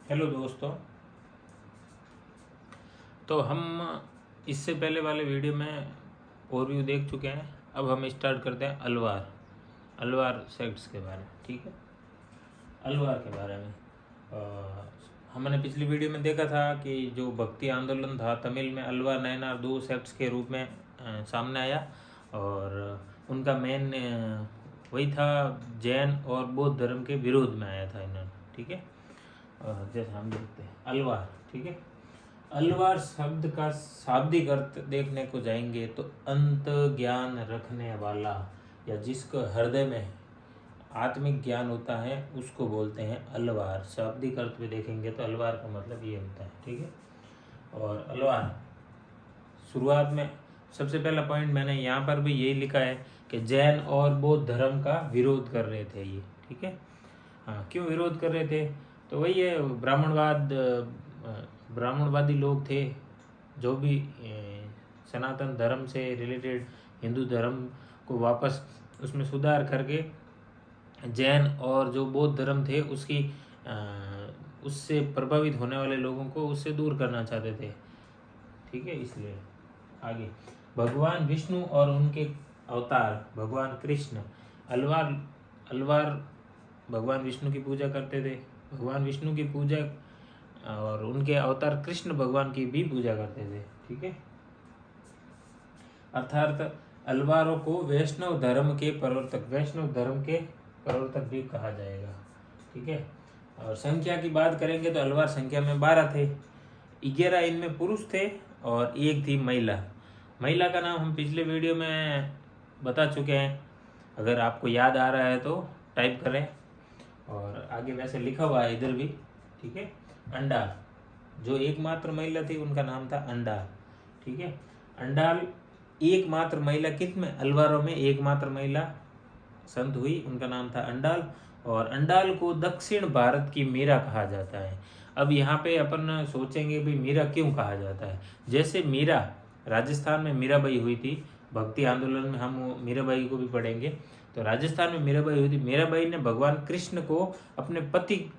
Hello दोस्तों। तो हम इससे पहले वाले वीडियो में ओवरव्यू देख चुके हैं। अब हम स्टार्ट करते हैं अलवार सेक्ट्स के बारे में। ठीक है, अलवार के बारे में हमने पिछली वीडियो में देखा था कि जो भक्ति आंदोलन था तमिल में, अलवार नयनार दो सेक्ट्स के रूप में सामने आया और उनका मेन वही था, जैन और बौद्ध धर्म के विरोध में आया था इन्होंने। ठीक है, जैसे हम देखते हैं अलवार। ठीक है, अलवार शब्द का शाब्दिक अर्थ देखने को जाएंगे तो अंत ज्ञान रखने वाला, या जिसको हृदय में आत्मिक ज्ञान होता है उसको बोलते हैं अलवार। शाब्दिक अर्थ में देखेंगे तो अलवार का मतलब ये होता है। ठीक है, और अलवार शुरुआत में सबसे पहला पॉइंट मैंने यहाँ पर भी यही लिखा है कि जैन और बौद्ध धर्म का विरोध कर रहे थे ये। ठीक है, हाँ, क्यों विरोध कर रहे थे? तो वही है, ब्राह्मणवादी लोग थे जो भी सनातन धर्म से रिलेटेड हिंदू धर्म को वापस उसमें सुधार करके जैन और जो बौद्ध धर्म थे उसकी उससे प्रभावित होने वाले लोगों को उससे दूर करना चाहते थे। ठीक है, इसलिए आगे भगवान विष्णु और उनके अवतार भगवान कृष्ण, अलवार भगवान विष्णु की पूजा करते थे। भगवान विष्णु की पूजा और उनके अवतार कृष्ण भगवान की भी पूजा करते थे। ठीक है, अर्थात अलवारों को वैष्णव धर्म के प्रवर्तक भी कहा जाएगा। ठीक है, और संख्या की बात करेंगे तो अलवार संख्या में 12 थे। 11 इनमें पुरुष थे और एक थी महिला का नाम हम पिछले वीडियो में बता चुके हैं। अगर आपको याद आ रहा है तो टाइप करें, और आगे वैसे लिखा हुआ है इधर भी। ठीक है, अंडाल, जो एकमात्र महिला थी उनका नाम था अंडाल। ठीक है, अंडाल एकमात्र महिला, कितने अलवारों में एकमात्र महिला संत हुई, उनका नाम था अंडाल। और अंडाल को दक्षिण भारत की मीरा कहा जाता है। अब यहाँ पे अपन सोचेंगे भी मीरा क्यों कहा जाता है। जैसे मीरा राजस्थान में मीराबाई हुई थी, भक्ति आंदोलन में हम मीराबाई को भी पढ़ेंगे। तो राजस्थान में मीराबाई हुई थी। मीराबाई ने भगवान कृष्ण को अपने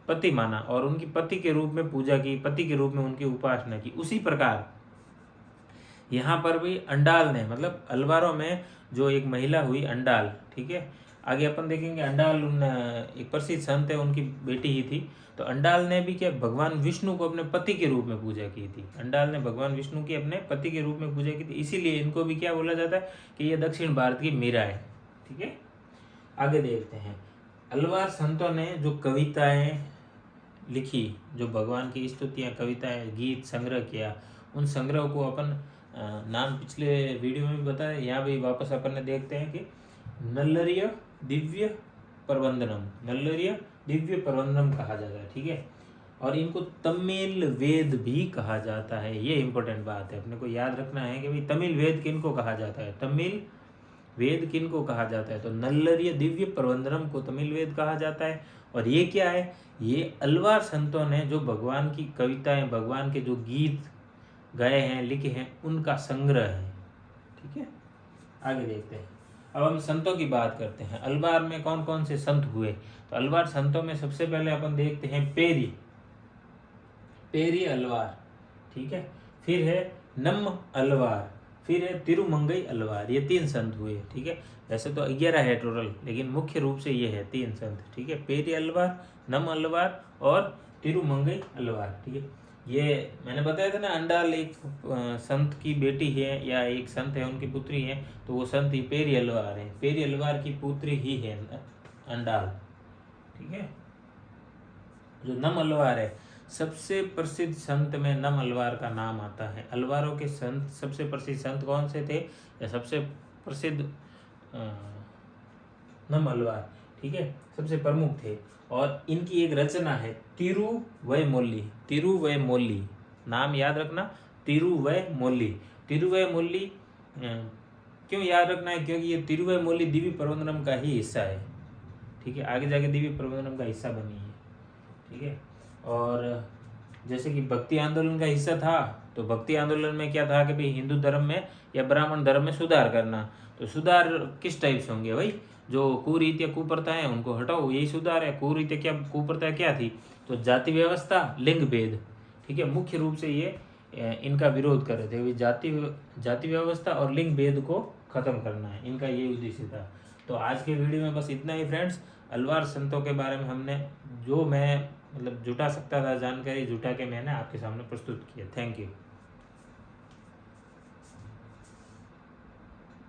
पति माना और उनकी पति के रूप में पूजा की, पति के रूप में उनकी उपासना की। उसी प्रकार यहाँ पर भी अंडाल ने, मतलब अलवारों में जो एक महिला हुई अंडाल। ठीक है, आगे अपन देखेंगे। अंडाल एक प्रसिद्ध संत है, उनकी बेटी ही थी। तो अंडाल ने भी क्या, भगवान विष्णु को अपने पति के रूप में पूजा की थी। अंडाल ने भगवान विष्णु की अपने पति के रूप में पूजा की थी, इसीलिए इनको भी क्या बोला जाता है कि ये दक्षिण भारत की मीरा है। ठीक है, आगे देखते हैं। अलवार संतों ने जो कविताएं लिखी, जो भगवान की स्तुतियां, कविताएं, गीत संग्रह किया, उन संग्रह को अपन नाम पिछले वीडियो में भी बताया, यहाँ भी वापस अपन ने देखते हैं कि नल्लरिय दिव्य प्रबंधनम कहा जाता है। ठीक है, और इनको तमिल वेद भी कहा जाता है। ये इंपॉर्टेंट बात है, अपने को याद रखना है कि भाई तमिल वेद किनको कहा जाता है, तमिल वेद किनको कहा जाता है। तो नल्लरिय दिव्य प्रबंधनम को तमिल वेद कहा जाता है। और ये क्या है, ये अलवार संतों ने जो भगवान की कविताएं, भगवान के जो गीत गाए हैं, लिखे हैं, उनका संग्रह है। ठीक है, आगे देखते हैं। अब हम संतों की बात करते हैं। अलवार में कौन कौन से संत हुए? तो अलवार संतों में सबसे पहले अपन देखते हैं पेरी अलवार। ठीक है, फिर है नम अलवार, फिर है तिरुमंगई अलवार। ये 3 संत हुए। ठीक है, वैसे तो 11 है टोटल, लेकिन मुख्य रूप से ये है 3 संत। ठीक है, पेरी अलवार, नम अलवार और तिरुमंगई अलवार। ठीक है, ये मैंने बताया था ना, अंडाल एक संत की बेटी है या एक संत है, उनकी पुत्री है। तो वो संत ही पेरी अलवार है, पेरी अलवार की पुत्री ही है अंडाल। ठीक है, जो नम अलवार है, सबसे प्रसिद्ध संत में नम अलवार का नाम आता है। अलवारों के संत, सबसे प्रसिद्ध संत कौन से थे, या सबसे प्रसिद्ध नम अलवार। ठीक है, सबसे प्रमुख थे। और इनकी एक रचना है तिरुवैमोल्ली, नाम याद रखना, तिरुवैमोल्ली। क्यों याद रखना है? क्योंकि ये तिरुवैमोल्ली दिव्य प्रबंधनम का ही हिस्सा है। ठीक है, आगे जाके दिव्य प्रबंधनम का हिस्सा बनी है। ठीक है, और जैसे कि भक्ति आंदोलन का हिस्सा था, तो भक्ति आंदोलन में क्या था कि भाई हिंदू धर्म में या ब्राह्मण धर्म में सुधार करना। तो सुधार किस टाइप से होंगे भाई? जो कुरीत या कुप्रथा है उनको हटाओ, यही सुधार है। कुरीत क्या कुप्रथा क्या थी? तो जाति व्यवस्था, लिंग भेद, ठीक है, मुख्य रूप से ये इनका विरोध कर रहे थे। वे जाति व्यवस्था और लिंग भेद को खत्म करना है, इनका ये उद्देश्य था। तो आज के वीडियो में बस इतना ही फ्रेंड्स। अलवार संतों के बारे में हमने जो मैं मतलब जुटा सकता था जानकारी जुटा के मैंने आपके सामने प्रस्तुत किया। Thank you.